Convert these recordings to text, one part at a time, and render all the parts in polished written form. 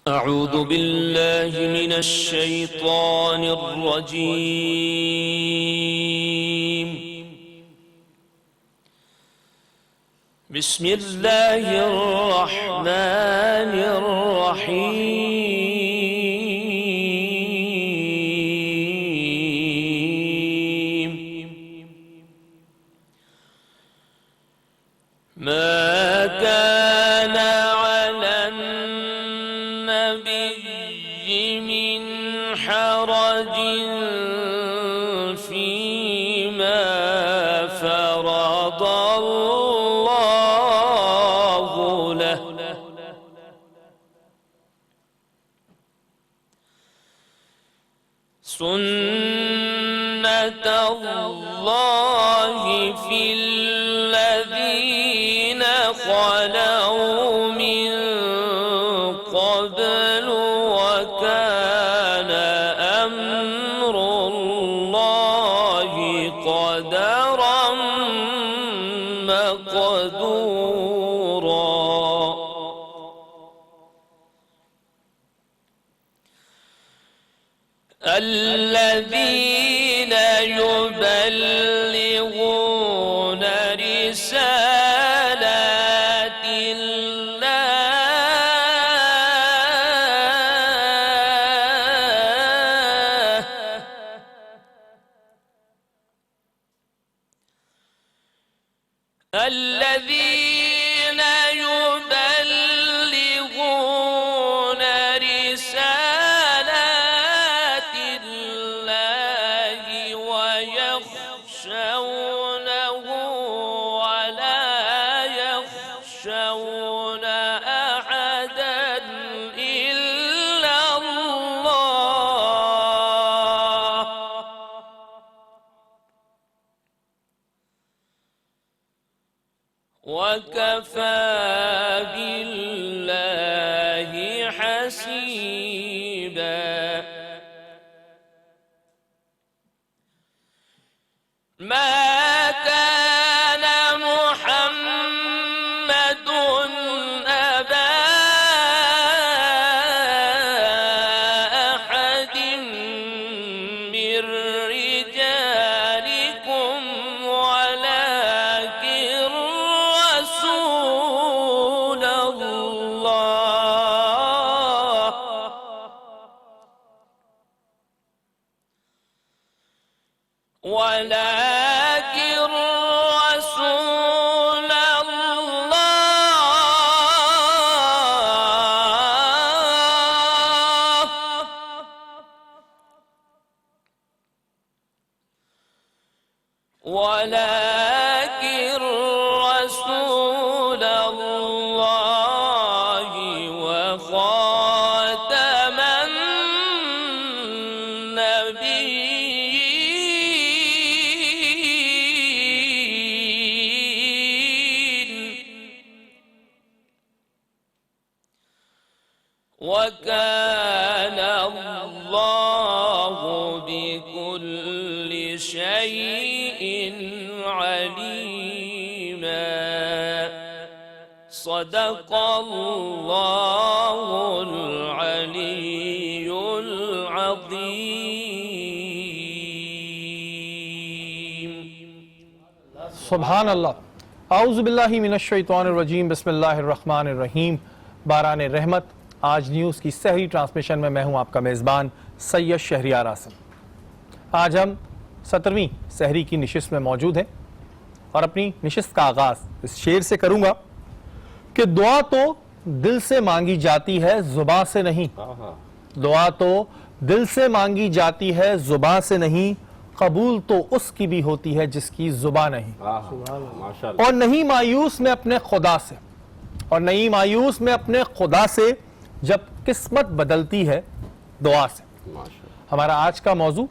أعوذ بالله من الشيطان الرجيم. بسم الله الرحمن الرحيم. ما كان على النبي من حرج فيما فرض الله له، سنة الله في الذين خلوا من قبل، وكان أمر الله قدرا مقدورا. الذين يبلغون رسالات الله، الذين يبلغون رسالات الله ويخشونه ولا يخشون أحدا إلا الله، وكفى بالله حسيبا. ما كان محمد أبا أحد من رجالكم ولكن رسول الله، ولكن رسول الله، ولكن رسول الله وخاتم النبيين، وكان الله بكل شيء عليما. صدق الله العلي العظيم. سبحان اللہ. اعوذ باللہ من الشیطان الرجیم. بسم اللہ الرحمن الرحیم. باران رحمت. آج نیوز کی سحری ٹرانسمیشن میں ہوں آپ کا میزبان سید شہریار آسم. آج ہم 17ویں سحری کی نشست میں موجود ہیں اور اپنی نشست کا آغاز اس شعر سے کروں گا کہ دعا تو دل سے مانگی جاتی ہے زباں سے نہیں، دعا تو دل سے مانگی جاتی ہے زباں سے نہیں، قبول تو اس کی بھی ہوتی ہے جس کی زباں نہیں. اور نہیں مایوس میں اپنے خدا سے، اور نہیں مایوس میں اپنے خدا سے جب قسمت بدلتی ہے دعا سے. ہمارا آج کا موضوع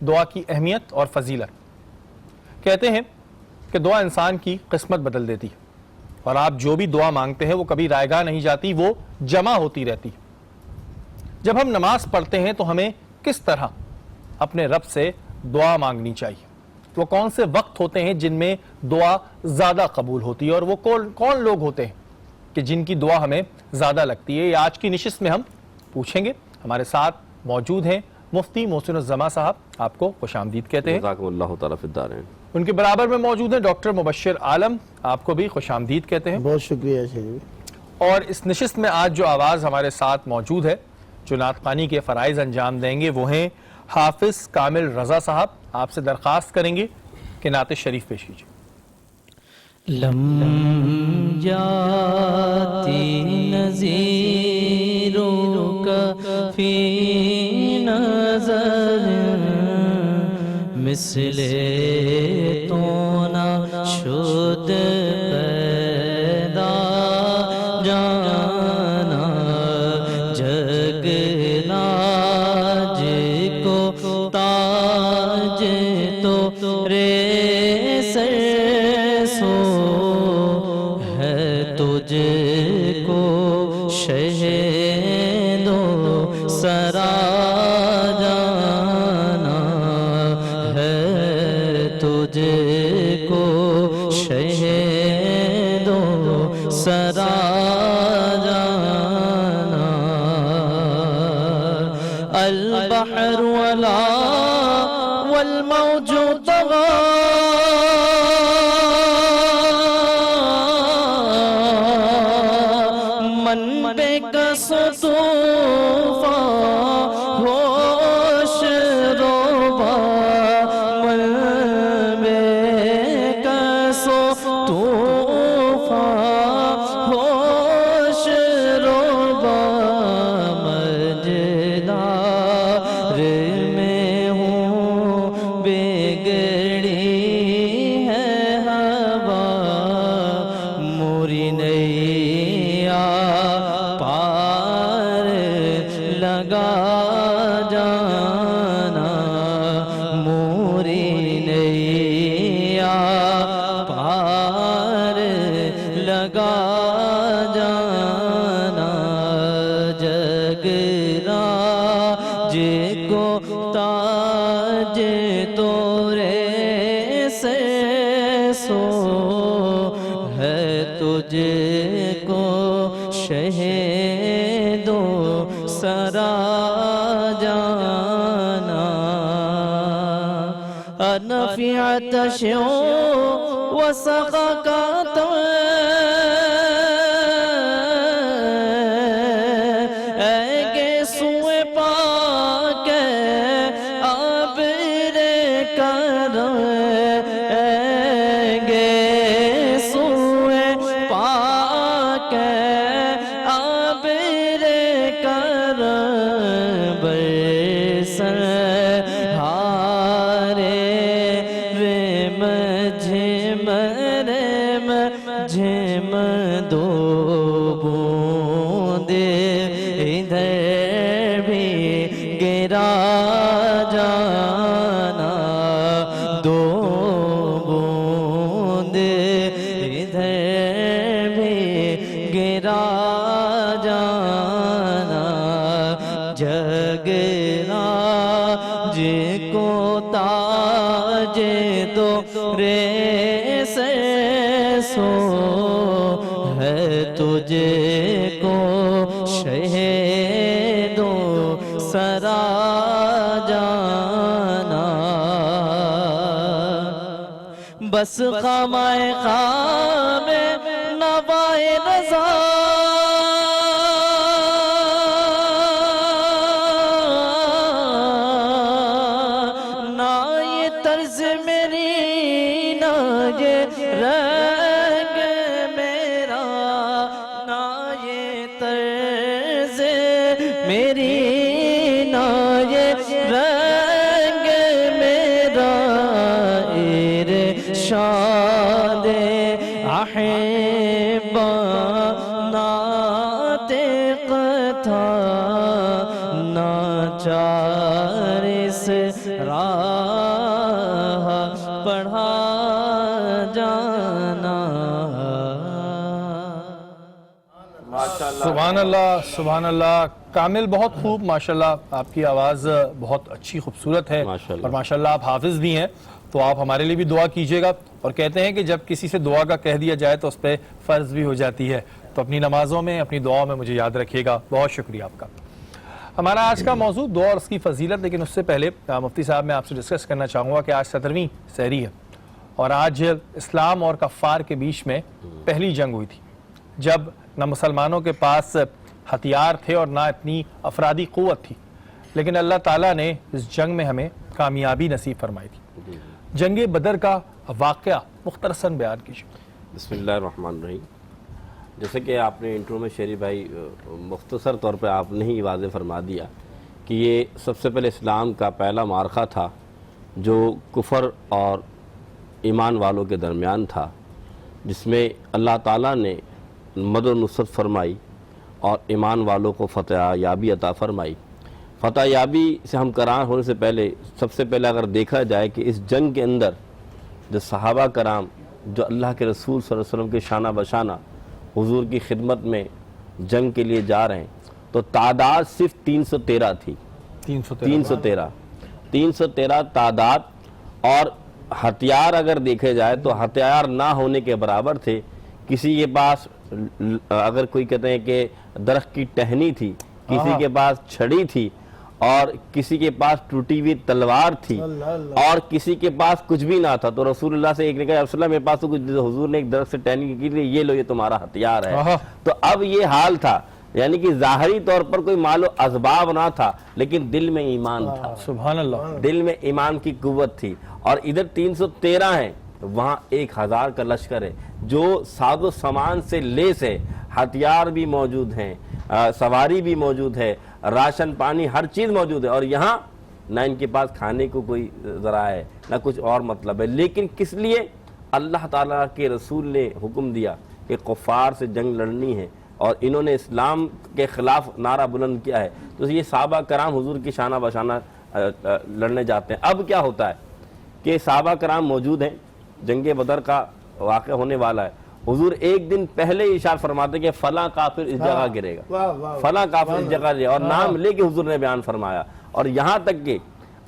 دعا کی اہمیت اور فضیلت. کہتے ہیں کہ دعا انسان کی قسمت بدل دیتی ہے، اور آپ جو بھی دعا مانگتے ہیں وہ کبھی رائیگاں نہیں جاتی، وہ جمع ہوتی رہتی ہے. جب ہم نماز پڑھتے ہیں تو ہمیں کس طرح اپنے رب سے دعا مانگنی چاہیے؟ وہ کون سے وقت ہوتے ہیں جن میں دعا زیادہ قبول ہوتی ہے، اور وہ کون لوگ ہوتے ہیں کہ جن کی دعا ہمیں زیادہ لگتی ہے؟ یہ آج کی نشست میں ہم پوچھیں گے. ہمارے ساتھ موجود ہیں مفتی محسن الزما صاحب, آپ کو خوش آمدید کہتے ہیں. جزاکم اللہ تعالیٰ فی الدارین. ان کے برابر میں موجود ہیں ڈاکٹر مبشر عالم, آپ کو بھی خوش آمدید کہتے ہیں. بہت شکریہ شریف. اور اس نشست میں آج جو آواز ہمارے ساتھ موجود ہے جو نعت خوانی کے فرائض انجام دیں گے وہ ہیں حافظ کامل رضا صاحب. آپ سے درخواست کریں گے کہ نعت شریف پیش کیجیے. لم جاتی نظیروں کا فی نظر مثل تو نہ شد پیدا جانا جگ لاج کو تاج تو رے سر سو ہے تجھ کو شہد و سرا جانا ہے تجھ کو شہد و سرا جانا البحر ولا والموج طغى من بے کس طوفان ہوش روبا من بے کس طوفان ہوش روبا مجدار میں ہوں بگڑی ہے ہوا موری نیا پار لگا جانا موری نیا پار لگا جانا جگ راج کو تاج تورے سے سو ہے تجھ کو شہد و سرا جانا انا فی عطش و سخاکات اے گے سوئے پاک عبر کرم اے گے سوئے پاک عبر کرم برسن ہارے رم جھم رم جھم دو بوندے ادھر بھی گرا جانا دو بوندے ادھر بھی گرا جانا جگ راج کو تاج تو رے سے سو ہے تجھ کو شہد و سرا جانا بس خامائے خام نوائے رضا نہ یہ طرز میری نہ یہ رنگ میرا نہ یہ طرز میری نہ یہ رنگ میرا ارشاد احبا نعت قطع ناچار اس راہ پڑھا جانا. سبحان اللہ سبحان اللہ. کامل بہت خوب ماشاءاللہ, آپ کی آواز بہت اچھی خوبصورت ہے ماشاءاللہ. اور ماشاءاللہ آپ حافظ بھی ہیں, تو آپ ہمارے لیے بھی دعا کیجئے گا. اور کہتے ہیں کہ جب کسی سے دعا کا کہہ دیا جائے تو اس پہ فرض بھی ہو جاتی ہے, تو اپنی نمازوں میں اپنی دعاؤں میں مجھے یاد رکھیے گا. بہت شکریہ آپ کا. ہمارا آج کا موضوع دعا اور اس کی فضیلت، لیکن اس سے پہلے مفتی صاحب میں آپ سے ڈسکس کرنا چاہوں گا کہ آج 17ویں سحری ہے اور آج اسلام اور کفار کے بیچ میں پہلی جنگ ہوئی تھی، جب نہ مسلمانوں کے پاس ہتھیار تھے اور نہ اتنی افرادی قوت تھی، لیکن اللہ تعالیٰ نے اس جنگ میں ہمیں کامیابی نصیب فرمائی تھی۔ جنگ بدر کا واقعہ مختصراً بیان کیجیے۔ بسم اللہ الرحمن الرحیم۔ جیسے کہ آپ نے انٹرو میں شیری بھائی مختصر طور پہ آپ نے ہی واضح فرما دیا کہ یہ سب سے پہلے اسلام کا پہلا معرکہ تھا جو کفر اور ایمان والوں کے درمیان تھا، جس میں اللہ تعالیٰ نے مدد و نصرت فرمائی اور ایمان والوں کو فتح یابی عطا فرمائی۔ فتح یابی سے ہم کران ہونے سے پہلے سب سے پہلے اگر دیکھا جائے کہ اس جنگ کے اندر جو صحابہ کرام جو اللہ کے رسول صلی اللہ علیہ وسلم کے شانہ بشانہ حضور کی خدمت میں جنگ کے لیے جا رہے ہیں، تو تعداد صرف 313 تھی۔ 313 تعداد، اور ہتھیار اگر دیکھے جائے تو ہتھیار نہ ہونے کے برابر تھے۔ کسی کے پاس اگر کوئی کہتے ہیں کہ درخت کی ٹہنی تھی، کسی کے پاس چھڑی تھی، اور کسی کے پاس ٹوٹی ہوئی تلوار تھی، اور کسی کے پاس کچھ بھی نہ تھا۔ تو رسول اللہ سے ایک نے کہا یا رسول اللہ میرے پاس تو کچھ، حضور نے ایک درخت سے ٹہنی کی لی، یہ لو یہ تمہارا ہتھیار ہے۔ تو اب یہ حال تھا، یعنی کہ ظاہری طور پر کوئی مال و اسباب نہ تھا، لیکن دل میں ایمان تھا۔ سبحان اللہ، دل میں ایمان کی قوت تھی۔ اور ادھر 313 ہیں، وہاں 1000 کا لشکر ہے جو ساز و سامان سے لیس ہے، ہتھیار بھی موجود ہیں، سواری بھی موجود ہے، راشن پانی ہر چیز موجود ہے، اور یہاں نہ ان کے پاس کھانے کو کوئی ذرائع ہے نہ کچھ اور مطلب ہے۔ لیکن کس لیے؟ اللہ تعالیٰ کے رسول نے حکم دیا کہ کفار سے جنگ لڑنی ہے، اور انہوں نے اسلام کے خلاف نعرہ بلند کیا ہے، تو یہ صحابہ کرام حضور کی شانہ بشانہ لڑنے جاتے ہیں۔ اب کیا ہوتا ہے کہ صحابہ کرام موجود ہیں، جنگ بدر کا واقعہ ہونے والا ہے، حضور ایک دن پہلے ارشاد فرماتے کہ فلاں کافر اس جگہ گرے گا، فلاں کافر اس جگہ گرے گا، اور نام لے کے حضور نے بیان فرمایا۔ اور یہاں تک کہ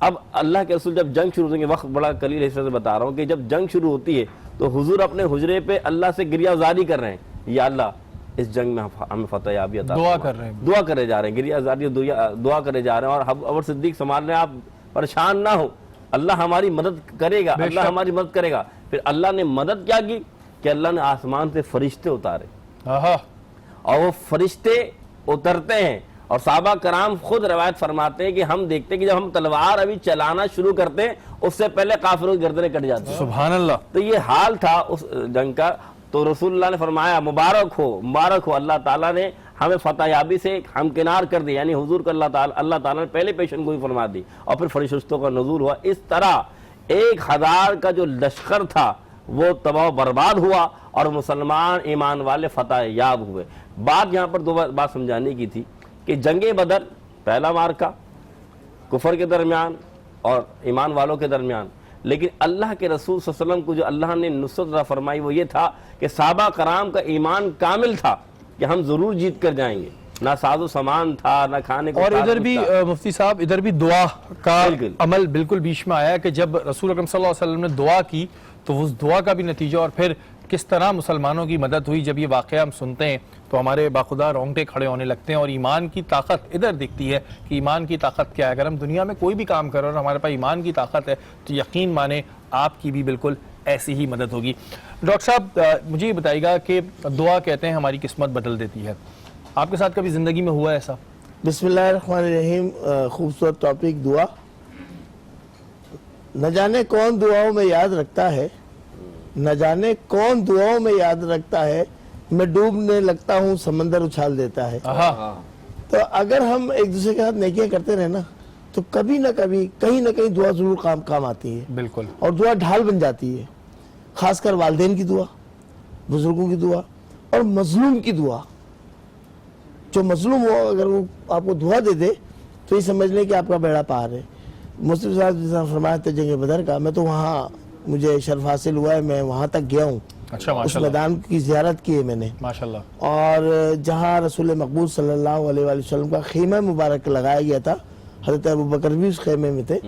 اب اللہ کے رسول جب جنگ شروع ہوگی، وقت بڑا قلیل حصہ سے بتا رہا ہوں کہ جب جنگ شروع ہوتی ہے تو حضور اپنے حجرے پہ اللہ سے گریہ زاری کر رہے ہیں، یا اللہ اس جنگ میں ہمیں فتح یابی عطا فرما۔ دعا کر رہے ہیں، دعا کرے جا رہے ہیں، گریہ زاری دعا کرے جا رہے ہیں، اور ابو صدیق سنبھال رہے ہیں، آپ پریشان نہ ہو، اللہ ہماری مدد کرے گا، اللہ ہماری مدد کرے گا۔ پھر اللہ نے مدد کیا کی کہ اللہ نے آسمان سے فرشتے اتارے، اور وہ فرشتے اترتے ہیں، اور صحابہ کرام خود روایت فرماتے ہیں کہ ہم دیکھتے ہیں کہ جب ہم تلوار ابھی چلانا شروع کرتے ہیں اس سے پہلے کافروں کی گردنیں کٹ جاتی ہیں۔ سبحان اللہ۔ تو یہ حال تھا اس جنگ کا۔ تو رسول اللہ نے فرمایا مبارک ہو، اللہ تعالیٰ نے ہمیں فتح یابی سے ہمکنار کر دی، یعنی حضور کو اللہ تعالیٰ نے پہلے پیشن گوئی فرما دی، اور پھر فرشتوں کا نزول ہوا۔ اس طرح 1000 کا جو لشکر تھا وہ تباہ و برباد ہوا، اور مسلمان ایمان والے فتح یاب ہوئے۔ بات یہاں پر دو بات سمجھانے کی تھی کہ جنگ بدر پہلا معرکہ کفر کے درمیان اور ایمان والوں کے درمیان، لیکن اللہ کے رسول صلی اللہ علیہ وسلم کو جو اللہ نے نصرت عطا فرمائی وہ یہ تھا کہ صحابہ کرام کا ایمان کامل تھا کہ ہم ضرور جیت کر جائیں گے، نہ ساز و سامان تھا نہ کھانے کو، اور ادھر بھی مفتی صاحب ادھر بھی دعا کا عمل بالکل بیچ میں آیا کہ جب رسول اکرم صلی اللہ علیہ وسلم نے دعا کی تو اس دعا کا بھی نتیجہ، اور پھر کس طرح مسلمانوں کی مدد ہوئی۔ جب یہ واقعہ ہم سنتے ہیں تو ہمارے باخدا رونگٹے کھڑے ہونے لگتے ہیں، اور ایمان کی طاقت ادھر دکھتی ہے کہ ایمان کی طاقت کیا ہے۔ اگر ہم دنیا میں کوئی بھی کام کر رہے ہیں اور ہمارے پاس ایمان کی طاقت ہے تو یقین مانیں آپ کی بھی بالکل ایسی ہی مدد ہوگی۔ ڈاکٹر صاحب مجھے یہ بتائیے گا کہ دعا کہتے ہیں ہماری قسمت بدل دیتی ہے، آپ کے ساتھ کبھی زندگی میں ہوا ہے ایسا؟ بسم اللہ الرحمن الرحیم۔ خوبصورت ٹاپک دعا، نہ جانے کون دعاؤں میں یاد رکھتا ہے، نہ جانے کون دعاؤں میں یاد رکھتا ہے، میں ڈوبنے لگتا ہوں سمندر اچھال دیتا ہے۔ تو اگر ہم ایک دوسرے کے ساتھ نیکیاں کرتے رہے نا تو کبھی نہ کبھی کہیں نہ کہیں دعا ضرور کام آتی ہے، بالکل، اور دعا ڈھال بن جاتی ہے، خاص کر والدین کی دعا، بزرگوں کی دعا، اور مظلوم کی دعا۔ جو مظلوم ہو اگر وہ آپ کو دعا دے دے تو یہ سمجھ لیں کہ آپ کا بیڑا پار ہے۔ مسلم صاحب جیسا فرمایا تھا جنگ بدر کا، میں تو وہاں مجھے شرف حاصل ہوا ہے، میں وہاں تک گیا ہوں، اس میدان کی زیارت کی ہے میں نے، ماشاءاللہ، اور جہاں رسول مقبول صلی اللہ علیہ وآلہ وسلم کا خیمہ مبارک لگایا گیا تھا، حضرت ابوبکر بھی اس خیمے میں تھے،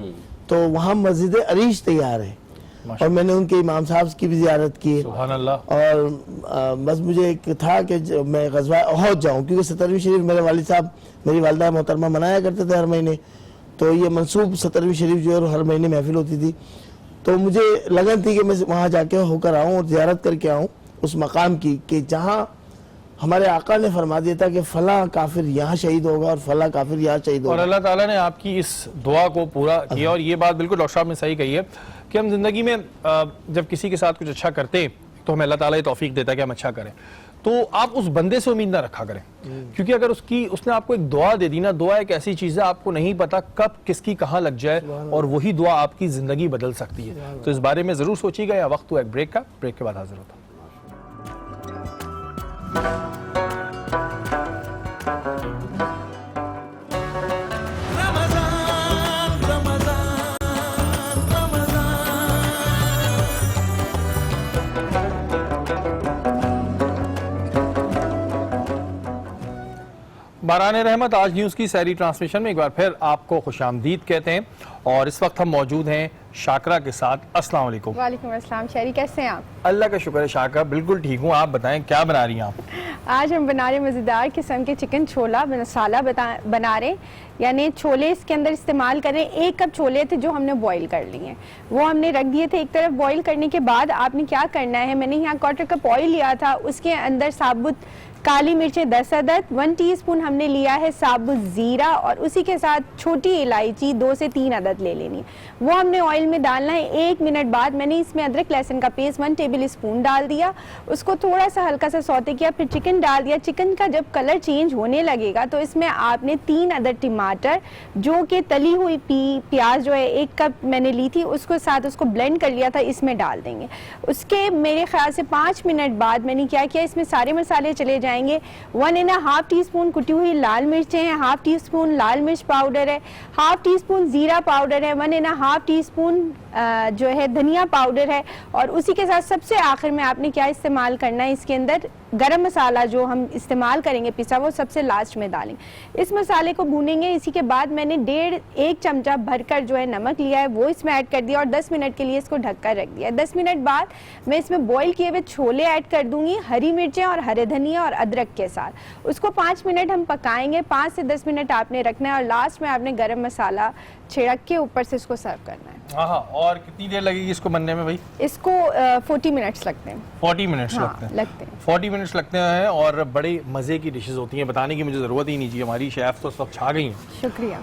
تو وہاں مسجد عریش تیار ہے۔ اور میں نے ان کے امام صاحب کی بھی زیارت کی. سبحان اللہ. اور بس مجھے ایک تھا کہ میں غزوہ احد جاؤں، کیونکہ 70ویں شریف میرے والد صاحب میری والدہ محترمہ منایا کرتے تھے ہر مہینے، تو یہ منسوب 70ویں شریف جو ہے ہر مہینے محفل ہوتی تھی، تو مجھے لگن تھی کہ میں وہاں جا کے ہو کر آؤں اور زیارت کر کے آؤں اس مقام کی، کہ جہاں ہمارے آقا نے فرما دیا تھا کہ فلاں کافر یہاں شہید ہوگا اور فلاں کافر یہاں شہید اور ہوگا. اللہ تعالیٰ نے آپ کی اس دعا کو پورا کیا. اور یہ بات بالکل ڈاکٹر صاحب نے صحیح کہی ہے کہ ہم زندگی میں جب کسی کے ساتھ کچھ اچھا کرتے ہیں تو ہمیں اللہ تعالیٰ یہ توفیق دیتا ہے کہ ہم اچھا کریں. تو آپ اس بندے سے امید نہ رکھا کریں، کیونکہ اگر اس نے آپ کو ایک دعا دے دی نا، دعا ایک ایسی چیز ہے آپ کو نہیں پتا کب کس کی کہاں لگ جائے، اور وہی دعا آپ کی زندگی بدل سکتی ہے. تو اس بارے میں ضرور سوچیے گا. یا وقت ہوا ایک بریک کا، بریک کے بعد حاضر ہوتا ہوں. باران رحمت آج نیوز کی سحری ٹرانسمیشن میں ایک بار پھر آپ کو خوش آمدید کہتے ہیں، اور اس وقت ہم موجود ہیں شاکرہ کے ساتھ. السلام علیکم. وعلیکم السلام. شہری کیسے ہیں آپ؟ اللہ کا شکر ہے شاکرہ، بالکل ٹھیک ہوں. آپ بتائیں کیا بنا رہی ہیں آپ؟ آج ہم بنا رہے مزیدار قسم کے چکن چھولا مسالہ بنا رہے، یعنی چھولے اس کے اندر استعمال کر رہے ہیں. 1 کپ چھولے تھے جو ہم نے بوائل کر لیے ہیں، وہ ہم نے رکھ دیے تھے ایک طرف. بوائل کرنے کے بعد آپ نے کیا کرنا ہے، میں نے یہاں 1/4 کپ آئل لیا تھا، اس کے اندر ثابت کالی مرچیں 10 عدد، 1 ٹی اسپون ہم نے لیا ہے ثابت زیرہ، اور اسی کے ساتھ چھوٹی الائچی 2 سے 3 عدد لے لینی ہے. وہ ہم نے آئل میں ڈالنا ہے. 1 منٹ بعد میں نے اس میں ادرک لہسن کا پیسٹ 1 ٹیبل اسپون ڈال دیا، اس کو تھوڑا سا ہلکا سا سوتے کیا، پھر چکن ڈال دیا. چکن کا جب کلر چینج ہونے لگے گا تو اس میں آپ نے 3 عدد ٹماٹر جو کہ تلی ہوئی پیاز جو ہے 1 کپ میں نے لی تھی، اس کو ساتھ اس کو بلینڈ کر لیا تھا، اس میں ڈال دیں گے. اس کے میرے خیال سے 5 منٹ بعد میں نے کیا کیا، اس میں سارے مسالے چلے جائیں گے. 1.5 ٹی اسپون کٹی ہوئی لال مرچیں ہیں، 1/2 ٹی اسپون لال مرچ پاؤڈر ہے، 1/2 ٹی اسپون زیرہ پاؤڈر ہے، 1.5 ٹی اسپون جو ہے دھنیا پاؤڈر ہے. اور اسی کے ساتھ سب سے آخر میں آپ نے کیا استعمال کرنا ہے، اس کے اندر گرم مسالہ جو ہم استعمال کریں گے پسا، وہ سب سے لاسٹ میں ڈالیں. اس مسالے کو بھونیں گے. اسی کے بعد میں نے 1.5 چمچہ بھر کر جو ہے نمک لیا ہے، وہ اس میں ایڈ کر دیا اور 10 منٹ کے لیے اس کو ڈھک کر رکھ دیا. 10 منٹ بعد میں اس میں بوائل کیے ہوئے چھولے ایڈ کر دوں گی، ہری مرچیں اور ہرے دھنیا اور ادرک کے ساتھ. اس کو 5 منٹ ہم پکائیں گے. 5 سے 10 منٹ آپ نے رکھنا ہے، اور لاسٹ میں آپ نے گرم مسالہ چھڑک کے اوپر سے اس کو سرو کرنا ہے. ہاں. اور کتنی دیر لگے گی اس کو بننے میں بھائی؟ اس کو 40 منٹس لگتے ہیں. 40 منٹس لگتے ہیں. 40 منٹس لگتے ہیں، اور بڑے مزے کی ڈشز ہوتی ہیں، بتانے کی مجھے ضرورت ہی نہیں چاہیے. ہماری شیف تو اس وقت چھا گئی ہیں. شکریہ.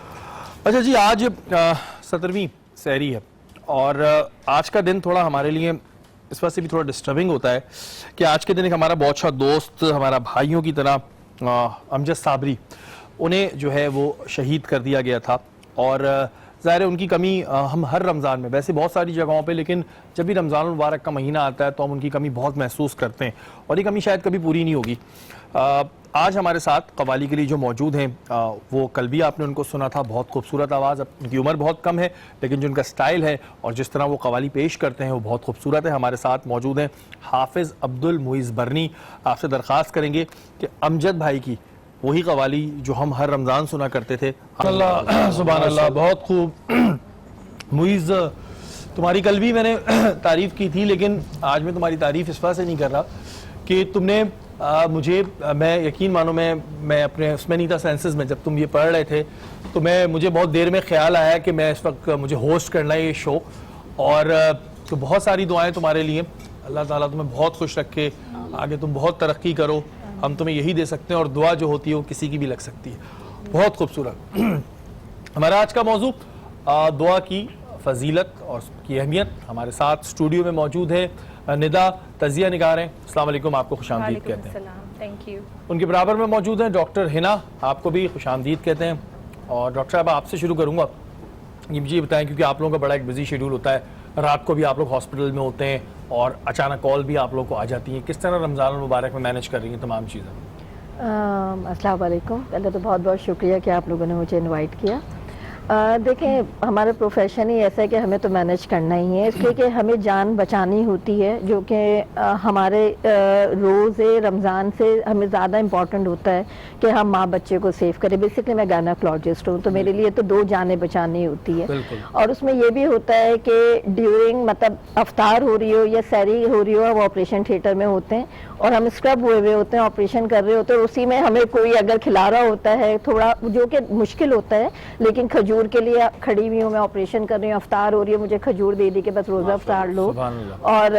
اچھا جی، آج 17ویں سحری ہے، اور آج کا دن تھوڑا ہمارے لیے اس وقت سے بھی تھوڑا ڈسٹربنگ ہوتا ہے کہ آج کے دن ایک ہمارا بہت اچھا دوست، ہمارا بھائیوں کی طرح امجد صابری، انہیں جو ہے وہ شہید کر دیا گیا تھا. اور ظاہر ہے ان کی کمی ہم ہر رمضان میں، ویسے بہت ساری جگہوں پہ، لیکن جب بھی رمضان المبارک کا مہینہ آتا ہے تو ہم ان کی کمی بہت محسوس کرتے ہیں، اور یہ کمی شاید کبھی پوری نہیں ہوگی. آج ہمارے ساتھ قوالی کے لیے جو موجود ہیں، وہ کل بھی آپ نے ان کو سنا تھا، بہت خوبصورت آواز. ان کی عمر بہت کم ہے، لیکن جو ان کا سٹائل ہے اور جس طرح وہ قوالی پیش کرتے ہیں وہ بہت خوبصورت ہے. ہمارے ساتھ موجود ہیں حافظ عبد المعیز برنی. آپ سے درخواست کریں گے کہ امجد بھائی کی وہی قوالی جو ہم ہر رمضان سنا کرتے تھے. اللہ سبحان اللہ، بہت خوب. معیز، تمہاری کل بھی میں نے تعریف کی تھی، لیکن آج میں تمہاری تعریف اس وجہ سے نہیں کر رہا کہ تم نے مجھے، میں یقین مانو میں اپنے اس میں نہیں تھا سینسز میں، جب تم یہ پڑھ رہے تھے تو مجھے بہت دیر میں خیال آیا کہ میں اس وقت مجھے ہوسٹ کرنا ہے یہ شو. اور تو بہت ساری دعائیں تمہارے لیے. اللہ تعالیٰ تمہیں بہت خوش رکھے، آگے تم بہت ترقی کرو. ہم تمہیں یہی دے سکتے ہیں، اور دعا جو ہوتی ہے وہ کسی کی بھی لگ سکتی ہے. بہت خوبصورت. ہمارا آج کا موضوع دعا کی فضیلت اور اس کی اہمیت. ہمارے ساتھ اسٹوڈیو میں موجود ہے ندا تجزیہ نگار ہیں. السلام علیکم، آپ کو خوش آمدید کہتے ہیں. Thank you. ان کے برابر میں موجود ہیں ڈاکٹر ہنا، آپ کو بھی خوش آمدید کہتے ہیں. اور ڈاکٹر صاحب آپ سے شروع کروں گا. یہ مجھے بتائیں، کیونکہ آپ لوگوں کا بڑا ایک بزی شیڈول ہوتا ہے، رات کو بھی آپ لوگ ہاسپٹل میں ہوتے ہیں اور اچانک کال بھی آپ لوگوں کو آ جاتی ہیں، کس طرح رمضان المبارک میں مینیج کر رہی ہیں تمام چیزیں؟ السلام علیکم. پہلے تو بہت بہت شکریہ کہ آپ لوگوں نے مجھے انوائٹ کیا. دیکھیں ہمارا پروفیشن ہی ایسا ہے کہ ہمیں تو مینیج کرنا ہی ہے، اس لیے کہ ہمیں جان بچانی ہوتی ہے، جو کہ ہمارے روزے رمضان سے ہمیں زیادہ امپورٹنٹ ہوتا ہے کہ ہم ماں بچے کو سیو کریں. بیسکلی میں گائنیکولوجسٹ ہوں، تو میرے لیے تو 2 جانیں بچانی ہوتی ہے. اور اس میں یہ بھی ہوتا ہے کہ ڈیورنگ مطلب افطار ہو رہی ہو یا سحری ہو رہی ہو، ہم آپریشن تھیٹر میں ہوتے ہیں اور ہم اسکرب ہوئے ہوئے ہوتے ہیں، آپریشن کر رہے ہوتے ہیں، اسی میں ہمیں کوئی اگر کھلا رہا ہوتا ہے تھوڑا، جو کہ مشکل ہوتا ہے، لیکن کھجور کے لیے کھڑی ہوئی ہوں، میں آپریشن کر رہی ہوں، افطار ہو رہی ہے، مجھے کھجور دے دی کہ بس روزہ افطار لو. اور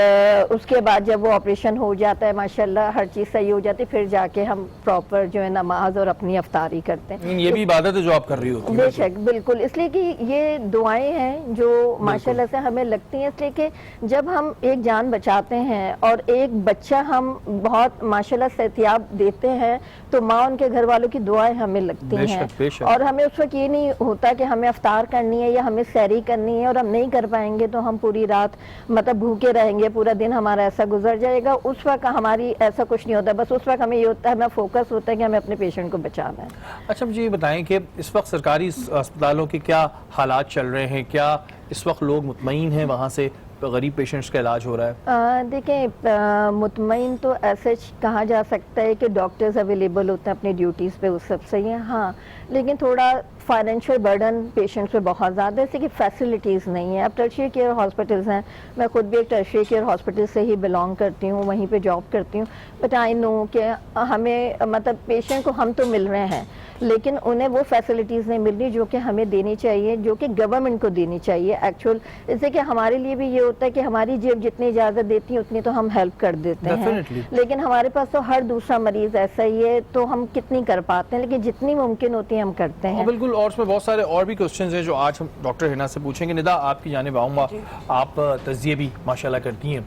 اس کے بعد جب وہ آپریشن ہو جاتا ہے ماشاءاللہ ہر چیز صحیح ہو جاتی ہے، پھر جا کے ہم پراپر جو ہے نماز اور اپنی افطاری کرتے ہیں. یہ بھی عبادت ہے جو آپ کر رہی ہوتی بے شک بالکل، اس لیے کہ یہ دعائیں ہیں جو ماشاءاللہ سے ہمیں لگتی ہیں، اس لیے کہ جب ہم ایک جان بچاتے ہیں اور ایک بچہ ہم بہت ماشاءاللہ صحتیاب دیتے ہیں تو ماں ان کے گھر والوں کی دعائیں ہمیں لگتی ہیں. اور ہمیں اس وقت یہ نہیں ہوتا کہ ہمیں افطار کرنی ہے یا ہمیں سحری کرنی ہے اور ہم نہیں کر پائیں گے تو ہم پوری رات مطلب بھوکے رہیں گے، پورا دن ہمارا ایسا گزر جائے گا. اس وقت ہماری ایسا کچھ نہیں ہوتا، بس اس وقت ہمیں یہ ہوتا ہے، ہمیں فوکس ہوتا ہے کہ ہمیں اپنے پیشنٹ کو بچانا ہے. اچھا مجھے یہ بتائیں کہ اس وقت سرکاری اسپتالوں کے کیا حالات چل رہے ہیں؟ کیا اس وقت لوگ مطمئن ہیں وہاں سے غریب پیشنٹس کا علاج ہو رہا ہے؟ دیکھیں مطمئن تو ایسے کہا جا سکتا ہے کہ ڈاکٹرز اویلیبل ہوتے ہیں اپنی ڈیوٹیز پہ، وہ سب صحیح ہیں، ہاں لیکن تھوڑا فائنینشیل برڈن پیشنٹس پہ بہت زیادہ ہے، اس لیے کہ فیسلٹیز نہیں ہیں. اب ٹرشیری کیئر ہاسپٹلز ہیں، میں خود بھی ایک ٹرشیری کیئر ہاسپٹل سے ہی بلانگ کرتی ہوں، وہیں پہ جاب کرتی ہوں، بٹ آئی نو کہ ہمیں مطلب پیشنٹ کو ہم تو مل رہے ہیں لیکن انہیں وہ فیسلٹیز نہیں مل رہی جو کہ ہمیں دینی چاہیے، جو کہ گورنمنٹ کو دینی چاہیے ایکچوئل. اس سے کہ ہمارے لیے بھی یہ ہوتا ہے کہ ہماری جیب جتنی اجازت دیتی ہے اتنی تو ہم ہیلپ کر دیتے ہیں، لیکن ہمارے پاس تو ہر دوسرا مریض ایسا ہی ہے تو ہم کتنی کر پاتے ہیں، لیکن جتنی ممکن ہوتی ہے ہم کرتے ہیں. بالکل، اور اس میں بہت سارے اور بھی کوسچنز ہیں جو آج ہم ڈاکٹر ہنا سے پوچھیں گے. ندا آپ کی جانب آؤں گا، آپ تجزیے بھی ماشاءاللہ کرتی ہیں،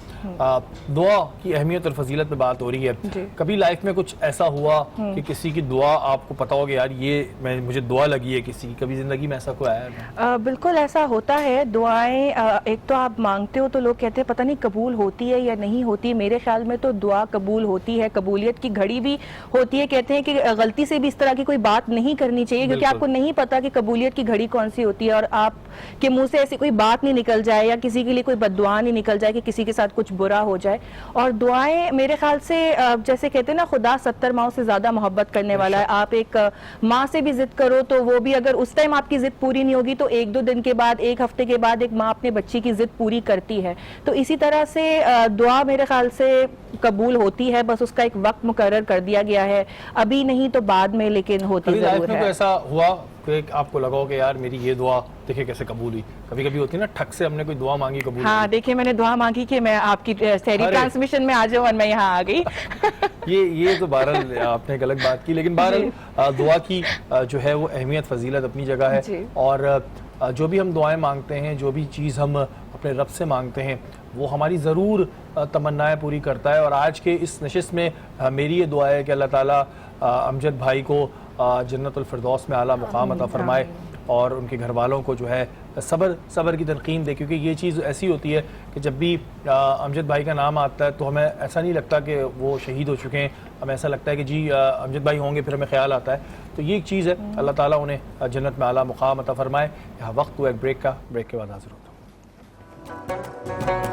دعا کی اہمیت اور فضیلت پہ بات ہو رہی ہے. کبھی لائف میں کچھ ایسا ہوا کہ کسی کی دعا آپ کو پتا ہو کہ یار یہ مجھے دعا لگی ہے کسی، کبھی زندگی میں ایسا کوئی آیا ہے؟ بالکل ایسا ہوتا ہے. دعائیں ایک تو آپ مانگتے ہو تو لوگ کہتے ہیں پتہ نہیں قبول ہوتی ہے یا نہیں ہوتی. میرے خیال میں تو دعا قبول ہوتی ہے، قبولیت کی گھڑی بھی ہوتی ہے. کہتے ہیں کہ غلطی سے بھی اس طرح کی کوئی بات نہیں کرنی چاہیے کیونکہ آپ کو نہیں پتا کہ قبولیت کی گھڑی کون سی ہوتی ہے اور آپ کے منہ سے ایسی کوئی بات نہیں نکل جائے یا کسی کے لیے کوئی بد دعا نہیں نکل جائے کہ کسی کے ساتھ کچھ برا ہو جائے. اور دعائیں میرے خیال سے جیسے کہتے ہیں نا خدا 70 ماؤں سے زیادہ محبت کرنے والا ہے. آپ ایک ماں سے بھی ضد کرو تو وہ بھی اگر اس ٹائم آپ کی ضد پوری نہیں ہوگی تو 1-2 دن کے بعد، 1 ہفتے کے بعد ایک ماں اپنے بچی کی ضد پوری کرتی ہے. تو اسی طرح سے دعا میرے خیال سے قبول ہوتی ہے، بس اس کا ایک وقت مقرر کر دیا گیا ہے، ابھی نہیں تو بعد میں، لیکن ہوتی ضرور ہے. ایسا ہوا کہ آپ کو لگا ہو کہ یار میری یہ دعا دیکھیں کیسے قبول ہوئی؟ کبھی کبھی ہوتی ہے نا ٹھک سے ہم نے کوئی دعا مانگی قبول. ہاں دیکھیں میں نے دعا مانگی کہ میں آپ کی سحری ٹرانسمیشن میں آ جاؤں اور میں یہاں آ گئی. یہ تو بہرحال آپ نے ایک الگ بات کی، لیکن بہرحال دعا کی جو ہے وہ اہمیت فضیلت اپنی جگہ ہے. اور جو بھی ہم دعائیں مانگتے ہیں، جو بھی چیز ہم اپنے رب سے مانگتے ہیں وہ ہماری ضرور تمنائیں پوری کرتا ہے. اور آج کے اس نشست میں میری یہ دعا ہے کہ اللہ تعالیٰ امجد بھائی کو جنت الفردوس میں اعلیٰ مقام عطا فرمائے اور ان کے گھر والوں کو جو ہے صبر کی تلقین دے. کیونکہ یہ چیز ایسی ہوتی ہے کہ جب بھی امجد بھائی کا نام آتا ہے تو ہمیں ایسا نہیں لگتا کہ وہ شہید ہو چکے ہیں، ہمیں ایسا لگتا ہے کہ جی امجد بھائی ہوں گے، پھر ہمیں خیال آتا ہے. تو یہ ایک چیز ہے، اللہ تعالیٰ انہیں جنت میں اعلیٰ مقام عطا فرمائے. یہاں وقت ہوا ایک بریک کا، بریک کے بعد حاضر ہوتا ہوں.